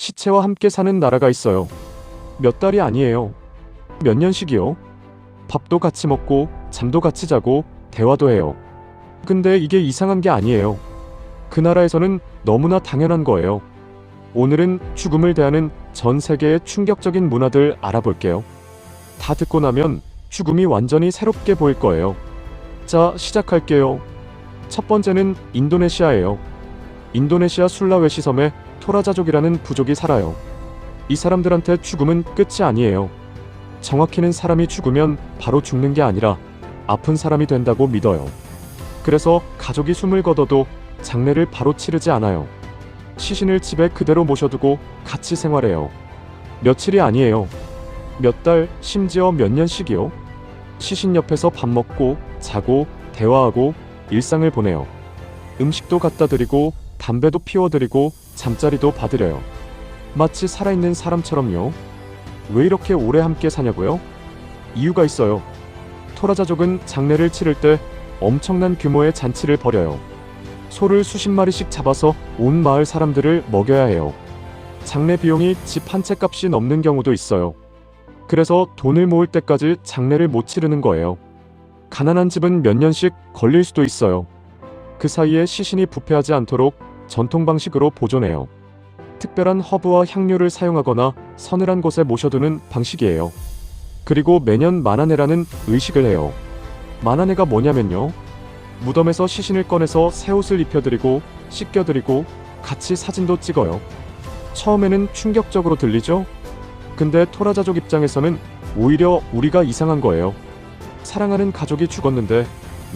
시체와 함께 사는 나라가 있어요. 몇 달이 아니에요. 몇 년씩이요. 밥도 같이 먹고 잠도 같이 자고 대화도 해요. 근데 이게 이상한 게 아니에요. 그 나라에서는 너무나 당연한 거예요. 오늘은 죽음을 대하는 전 세계의 충격적인 문화들 알아볼게요. 다 듣고 나면 죽음이 완전히 새롭게 보일 거예요. 자, 시작할게요. 첫 번째는 인도네시아예요. 인도네시아 술라웨시 섬에 토라자족이라는 부족이 살아요. 이 사람들한테 죽음은 끝이 아니에요. 정확히는 사람이 죽으면 바로 죽는 게 아니라 아픈 사람이 된다고 믿어요. 그래서 가족이 숨을 거둬도 장례를 바로 치르지 않아요. 시신을 집에 그대로 모셔두고 같이 생활해요. 며칠이 아니에요. 몇 달, 심지어 몇 년씩이요. 시신 옆에서 밥 먹고 자고 대화하고 일상을 보내요. 음식도 갖다 드리고 담배도 피워드리고 잠자리도 봐드려요. 마치 살아있는 사람처럼요. 왜 이렇게 오래 함께 사냐고요? 이유가 있어요. 토라자족은 장례를 치를 때 엄청난 규모의 잔치를 벌여요. 소를 수십 마리씩 잡아서 온 마을 사람들을 먹여야 해요. 장례 비용이 집 한 채 값이 넘는 경우도 있어요. 그래서 돈을 모을 때까지 장례를 못 치르는 거예요. 가난한 집은 몇 년씩 걸릴 수도 있어요. 그 사이에 시신이 부패하지 않도록 전통 방식으로 보존해요. 특별한 허브와 향료를 사용하거나 서늘한 곳에 모셔두는 방식이에요. 그리고 매년 만화내라는 의식을 해요. 만화내가 뭐냐면요. 무덤에서 시신을 꺼내서 새 옷을 입혀드리고 씻겨드리고 같이 사진도 찍어요. 처음에는 충격적으로 들리죠? 근데 토라자족 입장에서는 오히려 우리가 이상한 거예요. 사랑하는 가족이 죽었는데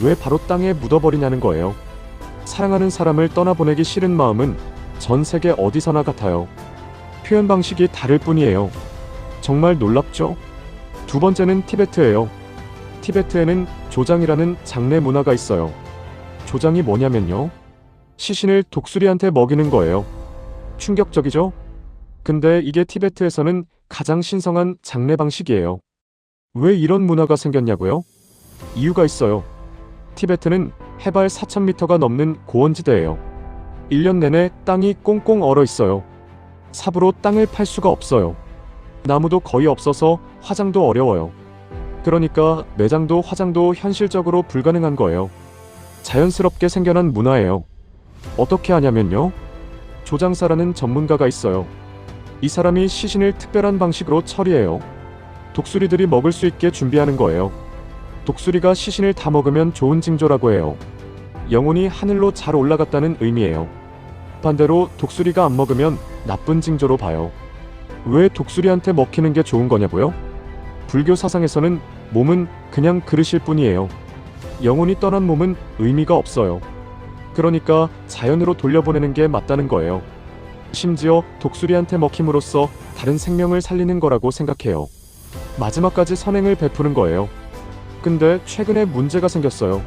왜 바로 땅에 묻어버리냐는 거예요. 사랑하는 사람을 떠나보내기 싫은 마음은 전 세계 어디서나 같아요. 표현 방식이 다를 뿐이에요. 정말 놀랍죠? 두 번째는 티베트예요. 티베트에는 조장이라는 장례 문화가 있어요. 조장이 뭐냐면요. 시신을 독수리한테 먹이는 거예요. 충격적이죠? 근데 이게 티베트에서는 가장 신성한 장례 방식이에요. 왜 이런 문화가 생겼냐고요? 이유가 있어요. 티베트는 해발 4,000m가 넘는 고원지대예요. 1년 내내 땅이 꽁꽁 얼어 있어요. 삽으로 땅을 팔 수가 없어요. 나무도 거의 없어서 화장도 어려워요. 그러니까 매장도 화장도 현실적으로 불가능한 거예요. 자연스럽게 생겨난 문화예요. 어떻게 하냐면요. 조장사라는 전문가가 있어요. 이 사람이 시신을 특별한 방식으로 처리해요. 독수리들이 먹을 수 있게 준비하는 거예요. 독수리가 시신을 다 먹으면 좋은 징조라고 해요. 영혼이 하늘로 잘 올라갔다는 의미예요. 반대로 독수리가 안 먹으면 나쁜 징조로 봐요. 왜 독수리한테 먹히는 게 좋은 거냐고요? 불교 사상에서는 몸은 그냥 그릇일 뿐이에요. 영혼이 떠난 몸은 의미가 없어요. 그러니까 자연으로 돌려보내는 게 맞다는 거예요. 심지어 독수리한테 먹힘으로써 다른 생명을 살리는 거라고 생각해요. 마지막까지 선행을 베푸는 거예요. 근데 최근에 문제가 생겼어요.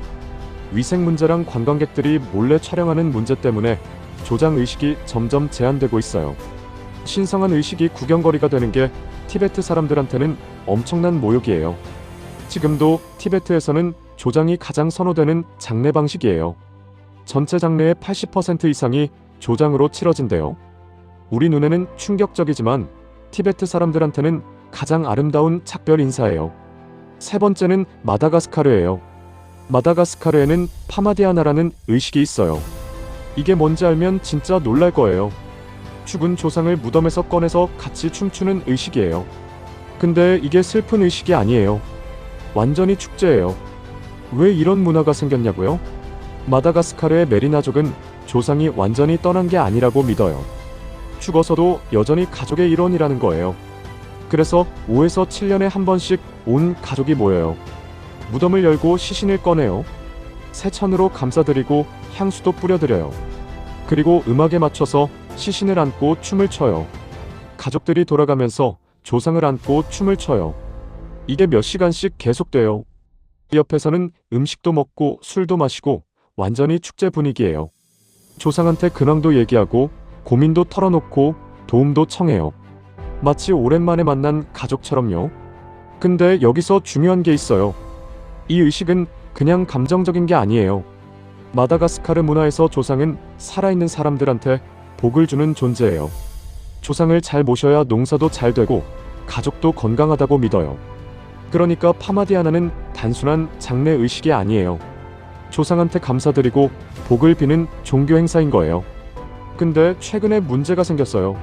위생 문제랑 관광객들이 몰래 촬영하는 문제 때문에 조장 의식이 점점 제한되고 있어요. 신성한 의식이 구경거리가 되는 게 티베트 사람들한테는 엄청난 모욕이에요. 지금도 티베트에서는 조장이 가장 선호되는 장례 방식이에요. 전체 장례의 80% 이상이 조장으로 치러진대요. 우리 눈에는 충격적이지만 티베트 사람들한테는 가장 아름다운 작별 인사예요. 세 번째는 마다가스카르예요. 마다가스카르에는 파마디아나라는 의식이 있어요. 이게 뭔지 알면 진짜 놀랄 거예요. 죽은 조상을 무덤에서 꺼내서 같이 춤추는 의식이에요. 근데 이게 슬픈 의식이 아니에요. 완전히 축제예요. 왜 이런 문화가 생겼냐고요? 마다가스카르의 메리나족은 조상이 완전히 떠난 게 아니라고 믿어요. 죽어서도 여전히 가족의 일원이라는 거예요. 그래서 5에서 7년에 한 번씩 온 가족이 모여요. 무덤을 열고 시신을 꺼내요. 새천으로 감싸드리고 향수도 뿌려드려요. 그리고 음악에 맞춰서 시신을 안고 춤을 춰요. 가족들이 돌아가면서 조상을 안고 춤을 춰요. 이게 몇 시간씩 계속돼요. 옆에서는 음식도 먹고 술도 마시고 완전히 축제 분위기예요. 조상한테 근황도 얘기하고 고민도 털어놓고 도움도 청해요. 마치 오랜만에 만난 가족처럼요. 근데 여기서 중요한 게 있어요. 이 의식은 그냥 감정적인 게 아니에요. 마다가스카르 문화에서 조상은 살아있는 사람들한테 복을 주는 존재예요. 조상을 잘 모셔야 농사도 잘 되고 가족도 건강하다고 믿어요. 그러니까 파마디아나는 단순한 장례 의식이 아니에요. 조상한테 감사드리고 복을 비는 종교 행사인 거예요. 근데 최근에 문제가 생겼어요.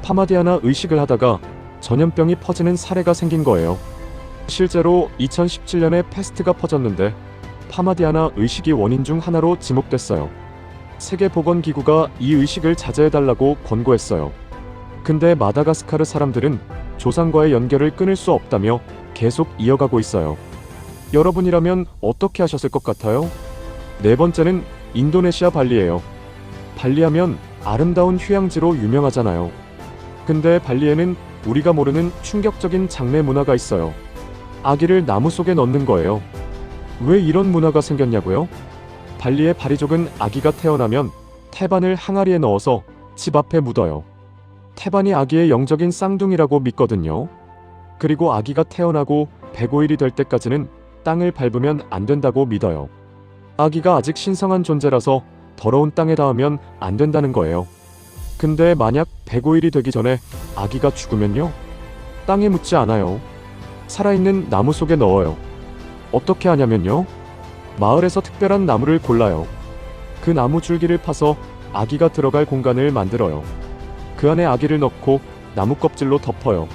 파마디아나 의식을 하다가 전염병이 퍼지는 사례가 생긴 거예요. 실제로 2017년에 패스트가 퍼졌는데 파마디아나 의식이 원인 중 하나로 지목됐어요. 세계보건기구가 이 의식을 자제해달라고 권고했어요. 근데 마다가스카르 사람들은 조상과의 연결을 끊을 수 없다며 계속 이어가고 있어요. 여러분이라면 어떻게 하셨을 것 같아요? 네 번째는 인도네시아 발리예요. 발리하면 아름다운 휴양지로 유명하잖아요. 근데 발리에는 우리가 모르는 충격적인 장례 문화가 있어요. 아기를 나무 속에 넣는 거예요. 왜 이런 문화가 생겼냐고요? 발리의 바리족은 아기가 태어나면 태반을 항아리에 넣어서 집 앞에 묻어요. 태반이 아기의 영적인 쌍둥이라고 믿거든요. 그리고 아기가 태어나고 105일이 될 때까지는 땅을 밟으면 안 된다고 믿어요. 아기가 아직 신성한 존재라서 더러운 땅에 닿으면 안 된다는 거예요. 근데 만약 105일이 되기 전에 아기가 죽으면요? 땅에 묻지 않아요. 살아있는 나무 속에 넣어요. 어떻게 하냐면요? 마을에서 특별한 나무를 골라요. 그 나무 줄기를 파서 아기가 들어갈 공간을 만들어요. 그 안에 아기를 넣고 나무 껍질로 덮어요.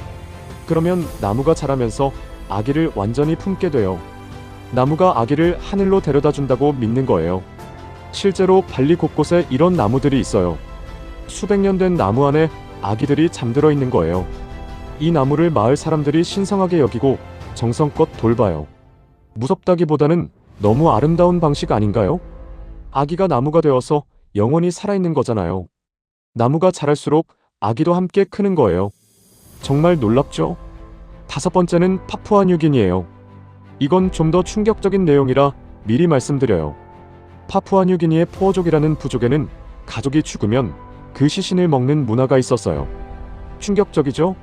그러면 나무가 자라면서 아기를 완전히 품게 돼요. 나무가 아기를 하늘로 데려다 준다고 믿는 거예요. 실제로 발리 곳곳에 이런 나무들이 있어요. 수백 년 된 나무 안에 아기들이 잠들어 있는 거예요. 이 나무를 마을 사람들이 신성하게 여기고 정성껏 돌봐요. 무섭다기보다는 너무 아름다운 방식 아닌가요? 아기가 나무가 되어서 영원히 살아있는 거잖아요. 나무가 자랄수록 아기도 함께 크는 거예요. 정말 놀랍죠? 다섯 번째는 파푸아뉴기니예요. 이건 좀 더 충격적인 내용이라 미리 말씀드려요. 파푸아뉴기니의 포어족이라는 부족에는 가족이 죽으면 그 시신을 먹는 문화가 있었어요. 충격적이죠?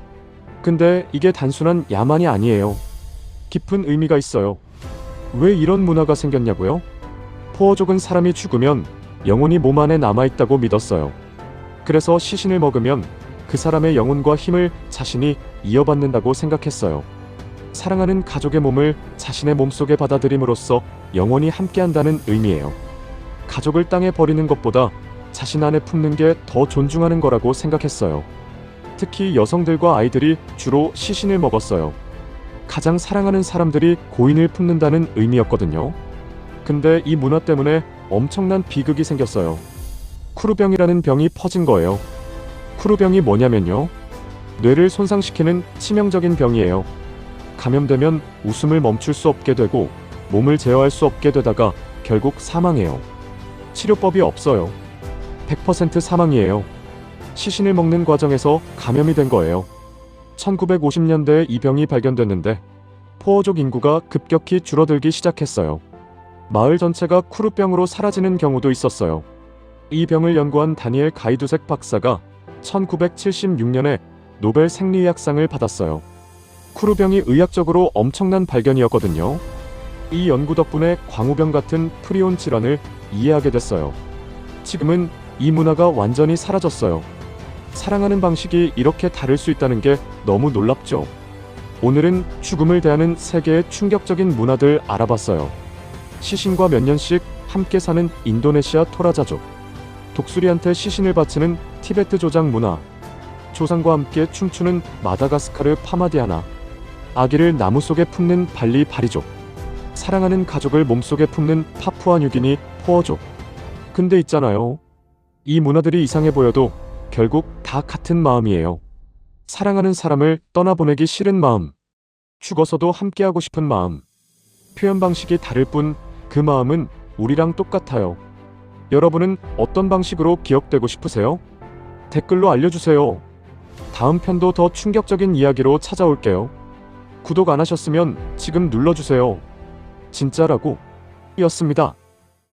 근데 이게 단순한 야만이 아니에요. 깊은 의미가 있어요. 왜 이런 문화가 생겼냐고요? 포어족은 사람이 죽으면 영혼이 몸 안에 남아있다고 믿었어요. 그래서 시신을 먹으면 그 사람의 영혼과 힘을 자신이 이어받는다고 생각했어요. 사랑하는 가족의 몸을 자신의 몸속에 받아들임으로써 영원히 함께한다는 의미예요. 가족을 땅에 버리는 것보다 자신 안에 품는 게 더 존중하는 거라고 생각했어요. 특히 여성들과 아이들이 주로 시신을 먹었어요. 가장 사랑하는 사람들이 고인을 품는다는 의미였거든요. 근데 이 문화 때문에 엄청난 비극이 생겼어요. 쿠르병이라는 병이 퍼진 거예요. 쿠르병이 뭐냐면요. 뇌를 손상시키는 치명적인 병이에요. 감염되면 웃음을 멈출 수 없게 되고 몸을 제어할 수 없게 되다가 결국 사망해요. 치료법이 없어요. 100% 사망이에요. 시신을 먹는 과정에서 감염이 된 거예요. 1950년대에 이 병이 발견됐는데 포어족 인구가 급격히 줄어들기 시작했어요. 마을 전체가 쿠르병으로 사라지는 경우도 있었어요. 이 병을 연구한 다니엘 가이두색 박사가 1976년에 노벨 생리의학상을 받았어요. 쿠르병이 의학적으로 엄청난 발견이었거든요. 이 연구 덕분에 광우병 같은 프리온 질환을 이해하게 됐어요. 지금은 이 문화가 완전히 사라졌어요. 사랑하는 방식이 이렇게 다를 수 있다는 게 너무 놀랍죠. 오늘은 죽음을 대하는 세계의 충격적인 문화들 알아봤어요. 시신과 몇 년씩 함께 사는 인도네시아 토라자족, 독수리한테 시신을 바치는 티베트 조장 문화, 조상과 함께 춤추는 마다가스카르 파마디아나, 아기를 나무 속에 품는 발리 바리족, 사랑하는 가족을 몸속에 품는 파푸아뉴기니 포어족. 근데 있잖아요. 이 문화들이 이상해 보여도 결국 다 같은 마음이에요. 사랑하는 사람을 떠나보내기 싫은 마음, 죽어서도 함께하고 싶은 마음. 표현 방식이 다를 뿐 그 마음은 우리랑 똑같아요. 여러분은 어떤 방식으로 기억되고 싶으세요? 댓글로 알려주세요. 다음 편도 더 충격적인 이야기로 찾아올게요. 구독 안 하셨으면 지금 눌러주세요. 진짜라고 였습니다.